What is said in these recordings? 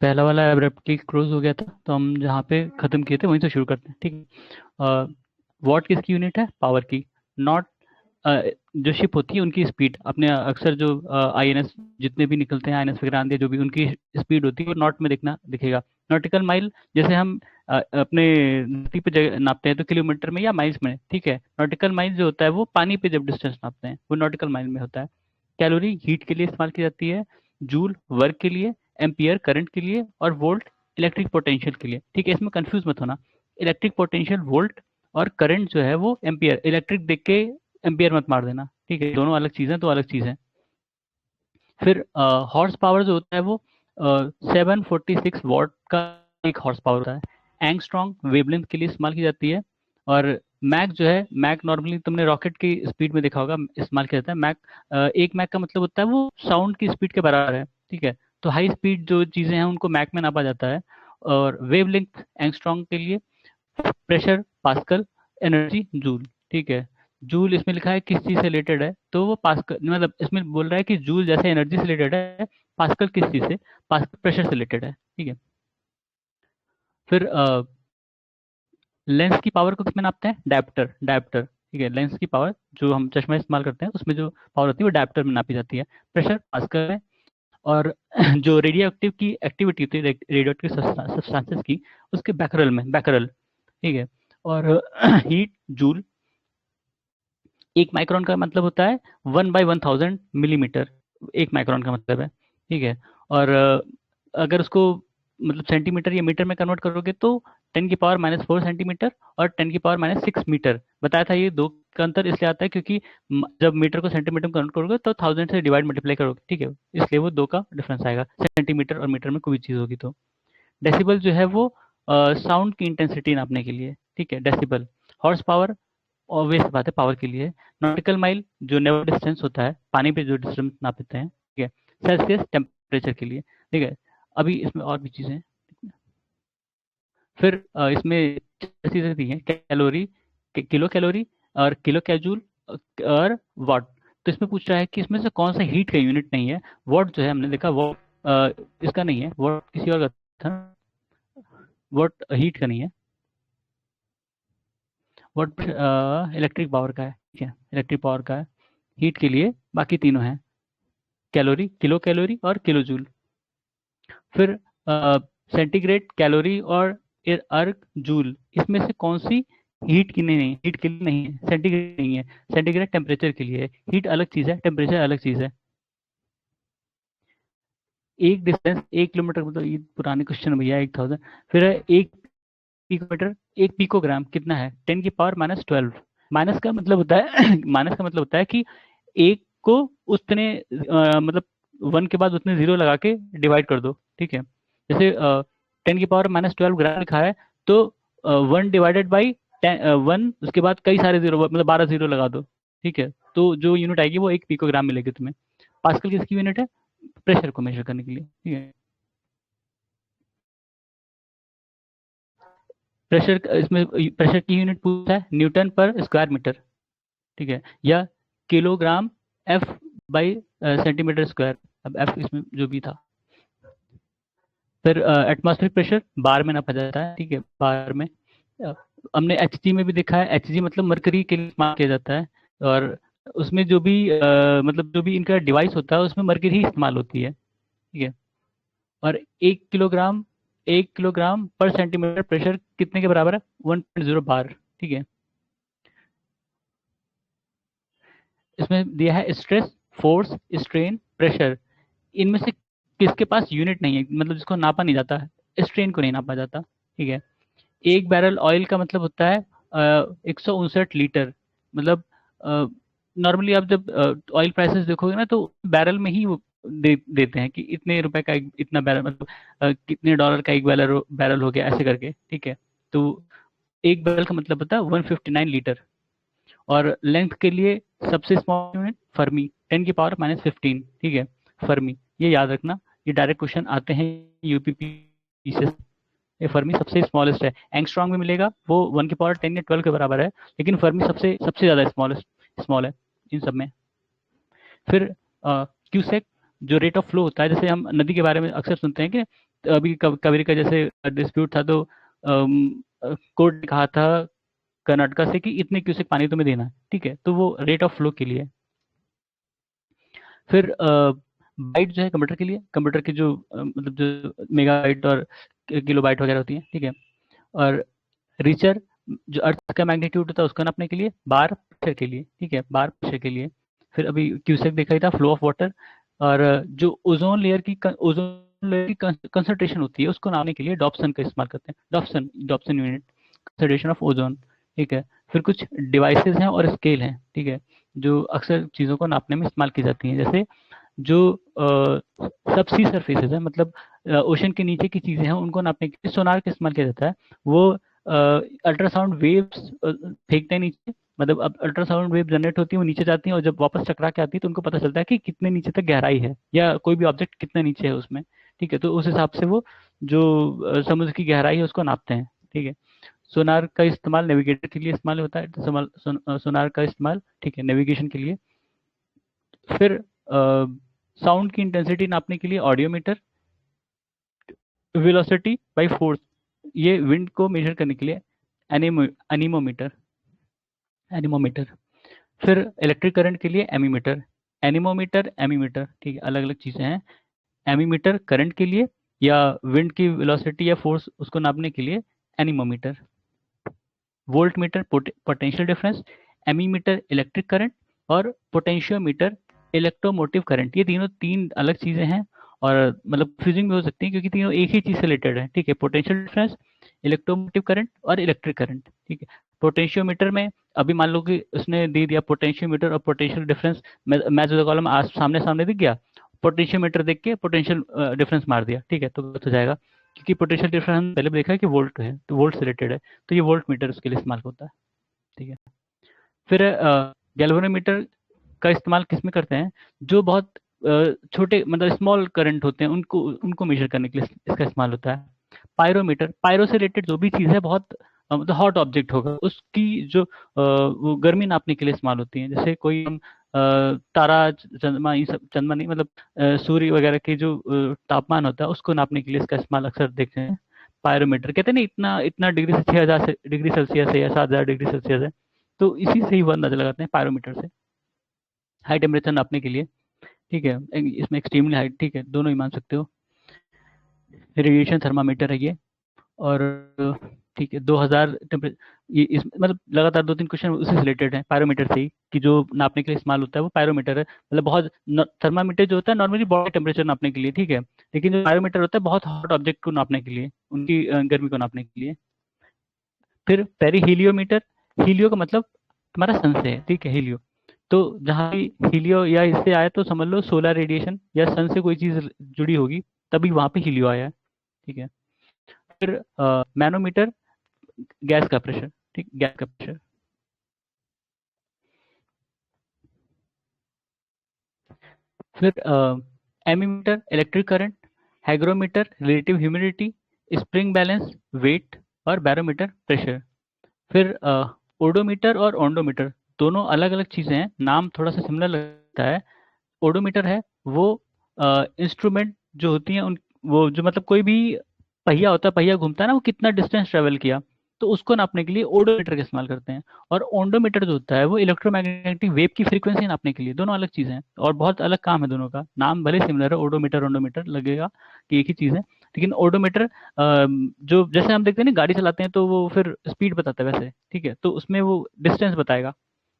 पहला वाला abruptly close हो गया था, तो हम जहाँ पे खत्म किए थे वहीं से शुरू करते हैं, ठीक है। वॉट किसकी यूनिट है? पावर की। नॉट, जो शिप होती है उनकी स्पीड, अपने अक्सर जो आईएनएस जितने भी निकलते हैं, आईएनएस वगैरह आंदे जो भी, उनकी स्पीड होती है वो नॉट में दिखना दिखेगा। नॉटिकल माइल जैसे हम अपने धरती पे नापते हैं तो किलोमीटर में या माइल्स में, ठीक है। नॉटिकल माइल जो होता है वो पानी पे जब डिस्टेंस नापते हैं वो नॉटिकल माइल में होता है। कैलोरी हीट के लिए इस्तेमाल की जाती है। जूल वर्क के लिए। एम्पियर करंट के लिए। और वोल्ट इलेक्ट्रिक पोटेंशियल के लिए, ठीक है। इसमें कंफ्यूज मत होना। इलेक्ट्रिक पोटेंशियल वोल्ट, और करंट जो है वो एम्पियर। इलेक्ट्रिक देख के एम्पियर मत मार देना, ठीक है, दोनों अलग चीज़ें, तो अलग चीज़ है। फिर हॉर्स पावर जो होता है वो 746 वॉट का एक हॉर्स पावर होता है। एंगस्ट्रॉन्ग वेवलेंथ के लिए इस्तेमाल की जाती है। और मैक जो है, मैक नॉर्मली तुमने रॉकेट की स्पीड में देखा होगा इस्तेमाल किया जाता है। मैक, एक मैक का मतलब होता है वो साउंड की स्पीड के बराबर है, ठीक है। तो हाई स्पीड जो चीज़ें हैं उनको मैक में नापा जाता है। और वेवलेंथ एंगस्ट्रॉन्ग के लिए। Pressure pascal. एनर्जी जूल, ठीक है। जूल इसमें लिखा है किस चीज से रिलेटेड है, तो वो पास्कल, मतलब इसमें बोल रहा है कि जूल जैसे एनर्जी से रिलेटेड है। पास्कल किस चीज से? पास्कल प्रेशर से रिलेटेड है, ठीक है। फिर लेंस की पावर को किसमें नापते हैं? डायप्टर, डायप्टर, ठीक है। लेंस की पावर जो हम चश्मा इस्तेमाल करते हैं उसमें जो पावर होती है वो डायप्टर में नापी जाती है। प्रेशर पास्कल में। और जो रेडियो एक्टिव की एक्टिविटी होती है, रेडियो एक्टिव सब्सटेंसेस की, उसके बैकरल में, बैकरल, ठीक है। और हीट जूल। एक माइक्रोन का मतलब होता है 1/1000 मिलीमीटर, एक माइक्रोन का मतलब है, ठीक है। और अगर उसको मतलब सेंटीमीटर या मीटर में कन्वर्ट करोगे तो 10⁻⁻⁴ सेंटीमीटर और 10⁻⁻�6 मीटर। बताया था ये दो का अंतर इसलिए आता है क्योंकि जब मीटर को सेंटीमीटर में कन्वर्ट करोगे तो 1000 से डिवाइड मल्टीप्लाई करोगे, ठीक है, इसलिए वो दो का डिफरेंस आएगा, सेंटीमीटर और मीटर में कोई भी चीज़ होगी तो। डेसिबल जो है वो साउंड की इंटेंसिटी नापने के लिए, ठीक है, डेसिबल। हॉर्स पावर ऑब्वियस बात है पावर के लिए। नॉटिकल माइल जो नेवल डिस्टेंस होता है, पानी पे जो डिस्टेंस नापते हैं, ठीक है। सेल्सियस टेम्परेचर के लिए, ठीक है। अभी इसमें और भी चीज़ें हैं। फिर इसमें चार चीज़ें दी हैं। कैलोरी, किलो कैलोरी, और किलो कैजूल, और वाट। तो इसमें पूछ रहा है कि इसमें से कौन सा हीट का यूनिट नहीं है। वाट जो है हमने देखा, वाट इसका नहीं है, वाट किसी और का था। वाट हीट का नहीं है। वाट इलेक्ट्रिक पावर का है, ठीक है, इलेक्ट्रिक पावर का है। हीट के लिए बाकी तीनों हैं, कैलोरी, किलो कैलोरी और किलो जूल। फिर सेंटीग्रेड, कैलोरी और अर्क, जूल, इसमें से कौन सी हीट की नहीं, नहीं हीट के लिए नहीं है, सेंटीग्रेड नहीं है। सेंटीग्रेड टेम्परेचर के लिए है, हीट अलग चीज़ है, टेम्परेचर अलग चीज़ है। एक डिस्टेंस 1 किलोमीटर, मतलब ये पुराने क्वेश्चन है भैया, 1000। फिर है एक पिकोमीटर, एक पिकोग्राम कितना है? 10⁻⁻12। माइनस का मतलब होता है माइनस का मतलब होता है कि एक को उतने मतलब 1 के बाद उतने जीरो लगा के डिवाइड कर दो, ठीक है। जैसे 10⁻⁻12 ग्राम लिखा है, तो 1 डिवाइडेड बाई 1, उसके बाद कई सारे जीरो, मतलब 12 जीरो लगा दो, ठीक है। तो जो यूनिट आएगी वो 1 पिकोग्राम मिलेगी तुम्हें। पास्कल किसकी यूनिट है? प्रेशर को मेजर करने के लिए, ठीक है। प्रेशर, इसमें प्रेशर की यूनिट पूछा है, न्यूटन पर स्क्वायर मीटर, ठीक है, या kilogram F by centimetre square. अब एफ इसमें जो भी था। फिर एटमॉस्फेरिक प्रेशर बार में नापा जाता है, ठीक है, बार में। अ, हमने एचजी में भी देखा है, एचजी मतलब मरकरी के लिए इस्तेमाल किया जाता है। और उसमें जो भी मतलब जो भी इनका डिवाइस होता है उसमें मरकरी ही इस्तेमाल होती है, ठीक है। और 1 किलोग्राम, 1 किलोग्राम पर सेंटीमीटर प्रेशर कितने के बराबर है? 1.0 बार, ठीक है। इसमें दिया है स्ट्रेस, फोर्स, स्ट्रेन, प्रेशर। इनमें से किसके पास यूनिट नहीं है, मतलब जिसको नापा नहीं जाता है? स्ट्रेन को नहीं नापा जाता, ठीक है। एक बैरल ऑयल का मतलब होता है 159 लीटर। मतलब नॉर्मली आप जब ऑयल प्राइसेस देखोगे ना तो बैरल में ही वो देते हैं कि इतने रुपए का इतना बैरल, मतलब कितने डॉलर का एक बैरल बैरल हो गया, ऐसे करके, ठीक है। तो एक बैरल का मतलब होता है 159 लीटर। और लेंथ के लिए सबसे स्मॉल यूनिट फर्मी, 10⁻⁻15, ठीक है, फर्मी, ये याद रखना। ये डायरेक्ट क्वेश्चन आते हैं यूपीपी से। ये फर्मी सबसे स्मॉलेस्ट है। एंगस्ट्रॉन्ग में मिलेगा, वो 1 की पावर 10 या 12 के बराबर है, लेकिन फर्मी सबसे सबसे ज़्यादा स्मॉलेस्ट, स्मॉल है इन सब में। फिर क्यूसेक जो रेट ऑफ फ्लो होता है, जैसे हम नदी के बारे में अक्सर सुनते हैं कि अभी कबीर का जैसे डिस्प्यूट था, तो कोर्ट ने कहा था कर्नाटका से कि इतने क्यूसेक पानी तुम्हें देना है, ठीक है, तो वो रेट ऑफ फ्लो के लिए है। फिर बाइट जो है कंप्यूटर के लिए, कंप्यूटर की जो मतलब जो मेगा बाइट और किलो बाइट वगैरह होती है, ठीक है। और रीचर जो अर्थ का मैग्नीट्यूड होता है उसको नापने के लिए, बार प्रेशर के लिए, ठीक है, बार प्रेशर के लिए। फिर अभी क्यूसेक देखा ही था, फ्लो ऑफ वाटर। और जो ओजोन लेयर की कंसंट्रेशन होती है उसको नापने के लिए डॉप्सन का इस्तेमाल करते हैं, Dobson Dobson unit, concentration of ozone, ठीक है। फिर कुछ डिवाइसेस हैं और स्केल हैं, ठीक है, जो अक्सर चीज़ों को नापने में इस्तेमाल की जाती हैं। जैसे जो सब सी सरफेसेस है, मतलब ओशन के नीचे की चीज़ें हैं, उनको नापने के लिए सोनार का इस्तेमाल किया जाता है। वो अल्ट्रासाउंड वेव्स फेंकते हैं नीचे, मतलब अब अल्ट्रासाउंड वेव जनरेट होती है, वो नीचे जाती हैं और जब वापस टकरा के आती है तो उनको पता चलता है कि कितने नीचे तक गहराई है या कोई भी ऑब्जेक्ट कितने नीचे है उसमें, ठीक है। तो उस हिसाब से वो जो समुद्र की गहराई है उसको नापते हैं, ठीक है। सोनार का इस्तेमाल नेविगेटर के लिए इस्तेमाल होता है, सोनार का इस्तेमाल, ठीक है, नेविगेशन के लिए। फिर साउंड की इंटेंसिटी नापने के लिए ऑडियोमीटर, वेलोसिटी बाय फोर्स, ये विंड को मेजर करने के लिए एनीमोमीटर, एनीमोमीटर। फिर इलेक्ट्रिक करंट के लिए एमीमीटर, एनीमोमीटर, एमीमीटर, ठीक है, अलग अलग चीज़ें हैं। एमीमीटर करंट के लिए, या विंड की वेलोसिटी या फोर्स उसको नापने के लिए anemometer. Voltmeter potential difference, ammeter electric current, और पोटेंशियोमीटर इलेक्ट्रोमोटिव करंट। ये तीनों तीन अलग चीज़ें हैं और मतलब फ्यूजिंग भी हो सकती है क्योंकि तीनों एक ही चीज़ से रिलेटेड है, ठीक है। पोटेंशियल डिफरेंस, इलेक्ट्रोमोटिव करंट और इलेक्ट्रिक करंट, ठीक है। पोटेंशियोमीटर में अभी मान लो कि उसने दे दिया पोटेंशियोमीटर और potential difference, match the column आज सामने सामने दिख गया, पोटेंशियोमीटर देख के पोटेंशियल डिफरेंस मार दिया, ठीक है, तो गलत हो जाएगा क्योंकि पोटेंशियल डिफरेंस हम पहले भी देखा है कि वोल्ट है, तो वोल्ट से रिलेटेड है, तो ये वोल्ट मीटर उसके लिए इस्तेमाल होता है, ठीक है। फिर गैल्वेनोमीटर का इस्तेमाल किस में करते हैं, जो बहुत छोटे मतलब स्मॉल करंट होते हैं उनको उनको मेजर करने के लिए इसका इस्तेमाल होता है। पायरोमीटर, पायरो से रिलेटेड जो भी चीज़ है बहुत मतलब हॉट ऑब्जेक्ट होगा उसकी जो वो गर्मी नापने के लिए इस्तेमाल होती है। जैसे कोई हम तारा चंद्रमा, ये सब चंद्रमा नहीं मतलब सूर्य वगैरह के जो तापमान होता है उसको नापने के लिए इसका इस्तेमाल अक्सर देखते हैं। पायरोमीटर कहते हैं ना, इतना इतना डिग्री से 6,000 से डिग्री सेल्सियस है या 7,000 डिग्री सेल्सियस है, तो इसी से ही वह अंदाजा लगाते हैं पायरोमीटर से, हाई टेम्परेचर नापने के लिए, ठीक है। इसमें एक्सट्रीमली हाई, ठीक है, दोनों ही मान सकते हो। रेडिएशन थर्मामीटर है ये। और ठीक है, 2000 टेम्परेचर, ये इस मतलब लगातार दो तीन क्वेश्चन उसी से रिलेटेड है, पायरोमीटर से ही, कि जो नापने के लिए इस्तेमाल होता है वो पायरोमीटर है। मतलब बहुत थर्मामीटर जो होता है नॉर्मली बॉडी टेम्परेचर नापने के लिए, ठीक है, लेकिन जो पायरोमीटर होता है बहुत हॉट ऑब्जेक्ट को नापने के लिए, उनकी गर्मी को नापने के लिए। फिर पेरीहीलियोमीटर, हीलियो का मतलब तुम्हारा सन से है, ठीक है, हीलियो। तो जहाँ भी हीलियो या इससे आया तो समझ लो सोलर रेडिएशन या सन से कोई चीज़ जुड़ी होगी, तभी वहाँ पे हीलियो आया है, ठीक है। फिर मैनोमीटर, गैस का प्रेशर, ठीक, गैस का प्रेशर। फिर ammeter electric current, hygrometer relative humidity, spring balance weight, और बैरोमीटर प्रेशर। फिर ओडोमीटर और ओंडोमीटर दोनों अलग अलग चीज़ें हैं, नाम थोड़ा सा सिमिलर लगता है। ओडोमीटर है वो इंस्ट्रूमेंट जो होती हैं उन, वो जो मतलब कोई भी पहिया होता है, पहिया घूमता है ना, वो कितना डिस्टेंस ट्रेवल किया, तो उसको नापने के लिए ओडोमीटर का इस्तेमाल करते हैं। और ओंडोमीटर जो होता है वो इलेक्ट्रोमैग्नेटिक वेव की फ्रीक्वेंसी नापने के लिए, दोनों अलग चीज़ें हैं और बहुत अलग काम है दोनों का, नाम भले सिमिलर है, ओडोमीटर ओंडोमीटर लगेगा कि एक ही चीज़ है, लेकिन ओडोमीटर जो जैसे हम देखते हैं ना गाड़ी चलाते हैं तो वो फिर स्पीड बताता है वैसे, ठीक है, तो उसमें वो डिस्टेंस बताएगा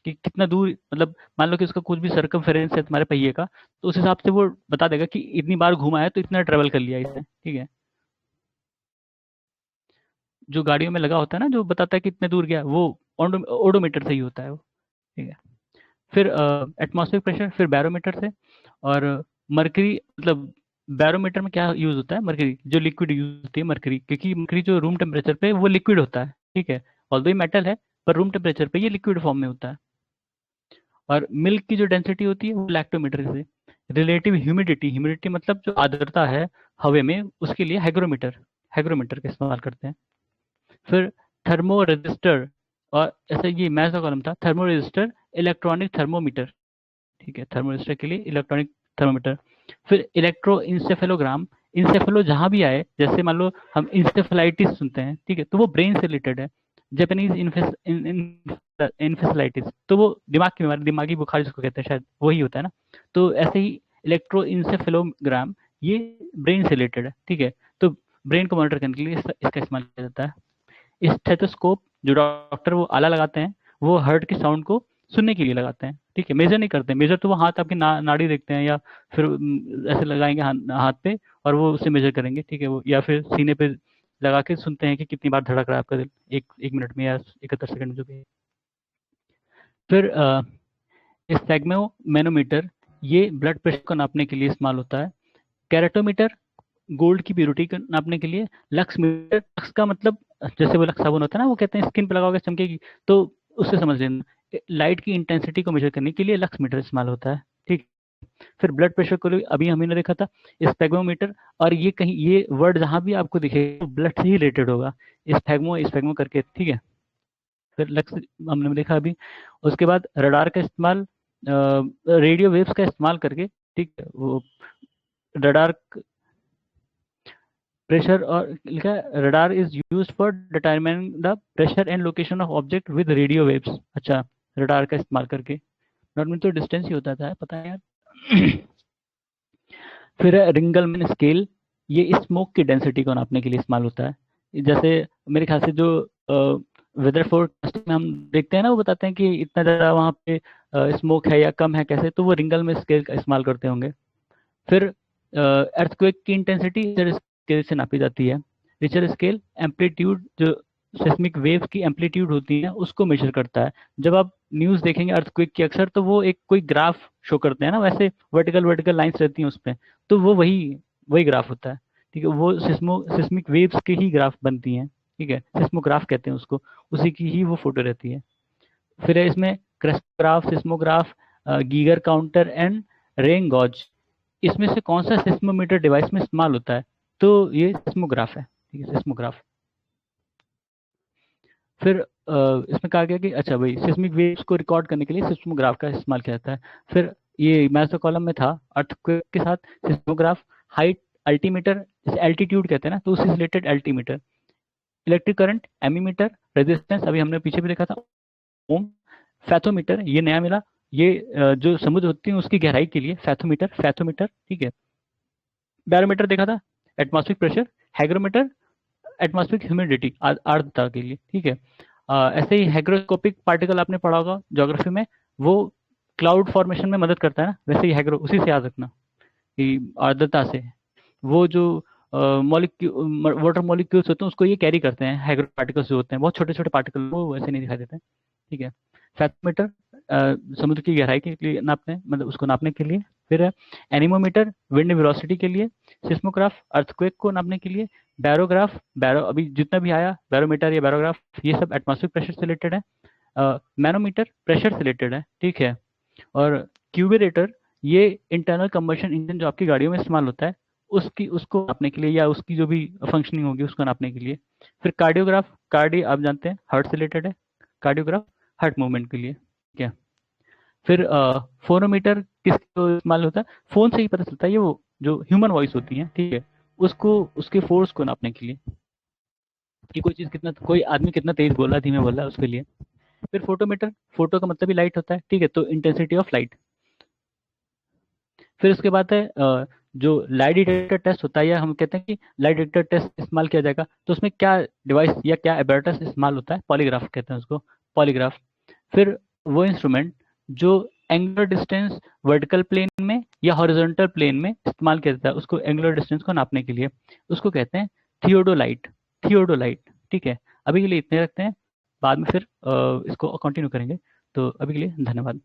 कि कितना दूर, मतलब मान लो कि उसका कुछ भी सर्कमफेरेंस है तुम्हारे पहिए का, तो उस हिसाब से वो बता देगा कि इतनी बार घुमा है तो इतना ट्रेवल कर लिया इसने, ठीक है। जो गाड़ियों में लगा होता है ना जो बताता है कि कितने दूर गया, वो ओडोमीटर से ही होता है वो, ठीक है। फिर एटमॉस्फेरिक प्रेशर, फिर बैरोमीटर से। और मरकरी, मतलब बैरोमीटर में क्या यूज होता है, मरकरी जो लिक्विड यूज होती है मरकरी, क्योंकि मरकरी जो रूम टेम्परेचर पे वो लिक्विड होता है, ठीक है, ऑल्दो ये मेटल है पर रूम टेम्परेचर पे ये लिक्विड फॉर्म में होता है। और मिल्क की जो डेंसिटी होती है वो लैक्टोमीटर से। रिलेटिव ह्यूमिडिटी, ह्यूमिडिटी मतलब जो आर्द्रता है हवा में, उसके लिए हाइग्रोमीटर, हाइग्रोमीटर का इस्तेमाल करते हैं। फिर थर्मो रजिस्टर, और ऐसा ये मैथ का कॉलम था, थर्मो रजिस्टर इलेक्ट्रॉनिक थर्मोमीटर, ठीक है, थर्मो रजिस्टर के लिए इलेक्ट्रॉनिक थर्मोमीटर। फिर इलेक्ट्रो इंसेफेलोग्राम, इंसेफेलो जहाँ भी आए, जैसे मान लो हम इंसेफेलाइटिस सुनते हैं, ठीक है, तो वो ब्रेन से रिलेटेड है। जापानीज इन्फेसिलाइटिस, तो वो दिमाग की बीमारी, दिमागी बुखार जिसको कहते हैं, शायद वही होता है ना। तो ऐसे ही इलेक्ट्रोइंसेफेलोग्राम, ये ब्रेन से रिलेटेड है, ठीक है। तो ब्रेन को मॉनिटर करने के लिए इसका इस्तेमाल किया जाता है। स्टेथोस्कोप, जो डॉक्टर वो आला लगाते हैं, वो हार्ट की साउंड को सुनने के लिए लगाते हैं, ठीक है, मेजर नहीं करते हैं। मेजर तो वो हाथ आपकी नाड़ी देखते हैं, या फिर ऐसे लगाएंगे हाथ पे और वो उससे मेजर करेंगे, ठीक है, वो या फिर सीने पे लगा के सुनते हैं कि कितनी बार धड़क रहा है आपका दिल एक मिनट में या 71 सेकंड में, जो भी है। फिर स्फेग्मो मैनोमीटर, ये ब्लड प्रेशर को नापने के लिए इस्तेमाल होता है। कैरेटोमीटर, गोल्ड की प्योरिटी को नापने के लिए। लक्स मीटर, लक्स का मतलब जैसे वो लक्स साबुन होता है ना, वो कहते हैं स्किन पे लगाओगे चमकेगी, तो उससे समझ लेना। लाइट की इंटेंसिटी को मेजर करने के लिए लक्स मीटर इस्तेमाल होता है, ठीक। फिर ब्लड प्रेशर को अभी हमने देखा था स्पेग्मोमीटर, और ये कहीं ये वर्ड जहां भी आपको दिखे तो ब्लड से ही रिलेटेड होगा, स्पेग्मो स्पेग्मो करके, ठीक है। फिर लक्स हमने देखा अभी। उसके बाद रडार का इस्तेमाल, रेडियो वेव्स का इस्तेमाल करके, ठीक है, वो रडार प्रेशर, और लिखा है radar is used for determining the pressure and location of object with radio waves. अच्छा, रडार का इस्तेमाल करके, नॉर्मली तो डिस्टेंस ही होता था, पता है यार। फिर रिंगलमैन स्केल, ये स्मोक की डेंसिटी को नापने के लिए इस्तेमाल होता है। जैसे मेरे ख्याल से जो वेदर फोरकास्ट में हम देखते हैं ना, वो बताते हैं कि इतना ज़्यादा वहाँ पे स्मोक है या कम है, कैसे, तो वो रिंगलमैन स्केल का इस्तेमाल करते होंगे। फिर अर्थक्वेक की इंटेंसिटी रिचर स्केल से नापी जाती है। रिचर स्केल एम्पलीट्यूड, जो सेस्मिक वेव की एम्पलीट्यूड होती है उसको मेजर करता है। जब आप न्यूज़ देखेंगे अर्थक्वेक की अक्सर, तो वो एक कोई ग्राफ शो करते हैं ना, वैसे वर्टिकल वर्टिकल लाइंस रहती हैं उस पर, तो वो वही वही ग्राफ होता है, ठीक है। वो सिस्मिक वेव्स की ही ग्राफ बनती हैं, ठीक है, सिस्मोग्राफ कहते हैं उसको, उसी की ही वो फोटो रहती है। फिर है इसमें crescograph, seismograph, Geiger counter and rain gauge. इसमें से कौन सा सिस्मोमीटर डिवाइस में इस्तेमाल होता है? तो ये सिस्मोग्राफ है, ठीक है, सिस्मोग्राफ। फिर इसमें कहा गया कि अच्छा भाई, सिस्मिक वेव्स को रिकॉर्ड करने के लिए सिस्मोग्राफ का इस्तेमाल किया जाता है। फिर ये मैथ्स कॉलम में था अर्थक्वेक के साथ सिस्मोग्राफ, हाइट अल्टीमीटर, इसे एल्टीट्यूड कहते हैं ना, तो उससे related altimeter. Electric current ammeter, resistance अभी हमने पीछे भी देखा था, ओम। फैथोमीटर, ये नया मिला, ये जो समुद्र होती है उसकी गहराई के लिए फैथोमीटर, फैथोमीटर, ठीक है। बैरोमीटर देखा था, एटमॉस्फेरिक प्रेशर। हैग्रोमीटर, एटमॉस्फेरिक ह्यूमिडिटी, आर्द्रता के लिए, ठीक है। ऐसे ही हैग्रोस्कोपिक पार्टिकल आपने पढ़ा होगा ज्योग्राफी में, वो क्लाउड फॉर्मेशन में मदद करता है ना, वैसे ही हैग्रो, उसी से याद रखना कि आर्द्रता से वो जो वाटर मॉलिक्यूल्स होते हैं उसको ये कैरी करते हैं, हैग्रो पार्टिकल्स जो होते हैं, बहुत छोटे छोटे पार्टिकल, वो वैसे नहीं दिखाई देते हैं, ठीक है। फैथोमीटर समुद्र की गहराई के लिए नापते हैं, मतलब उसको नापने के लिए। फिर है एनीमोमीटर, विंड वेलोसिटी के लिए। सिस्मोग्राफ, अर्थक्वेक को नापने के लिए। बैरोग्राफ, बैरो अभी जितना भी आया, बैरोमीटर या बैरोग्राफ, ये सब एटमॉस्फेरिक प्रेशर से रिलेटेड है। मैनोमीटर प्रेशर से रिलेटेड है, ठीक है। और क्यूबरेटर, ये इंटरनल कंबशन इंजन जो आपकी गाड़ियों में इस्तेमाल होता है, उसकी उसको नापने के लिए, या उसकी जो भी फंक्शनिंग होगी उसको नापने के लिए। फिर कार्डियोग्राफ, कार्डियो आप जानते हैं हार्ट से रिलेटेड है, कार्डियोग्राफ हार्ट मूवमेंट के लिए, ठीक है। फिर फोनोमीटर किसको इस्तेमाल होता है? फोन से ही पता चलता है, ये वो जो ह्यूमन वॉइस होती है, ठीक है, उसको, उसके फोर्स को नापने के लिए, कि कोई चीज कितना, कोई आदमी कितना तेज बोल रहा है, धीमे बोल रहा है, उसके लिए। फिर फोटोमीटर, फोटो का मतलब ही लाइट होता है, ठीक है, तो इंटेंसिटी ऑफ लाइट। फिर उसके बाद है जो लाइट डिटेक्टर टेस्ट होता है, या हम कहते हैं कि लाइट डिटेक्टर टेस्ट इस्तेमाल किया जाएगा, तो उसमें क्या डिवाइस या क्या एपरेटस इस्तेमाल होता है? पॉलीग्राफ कहते हैं उसको, पॉलीग्राफ। फिर वो इंस्ट्रूमेंट जो एंगुलर डिस्टेंस वर्टिकल प्लेन में या हॉरिजॉन्टल प्लेन में इस्तेमाल किया जाता है, उसको एंगुलर डिस्टेंस को नापने के लिए, उसको कहते हैं थियोडोलाइट, थियोडोलाइट, ठीक है। अभी के लिए इतने रखते हैं, बाद में फिर इसको कंटिन्यू करेंगे। तो अभी के लिए धन्यवाद।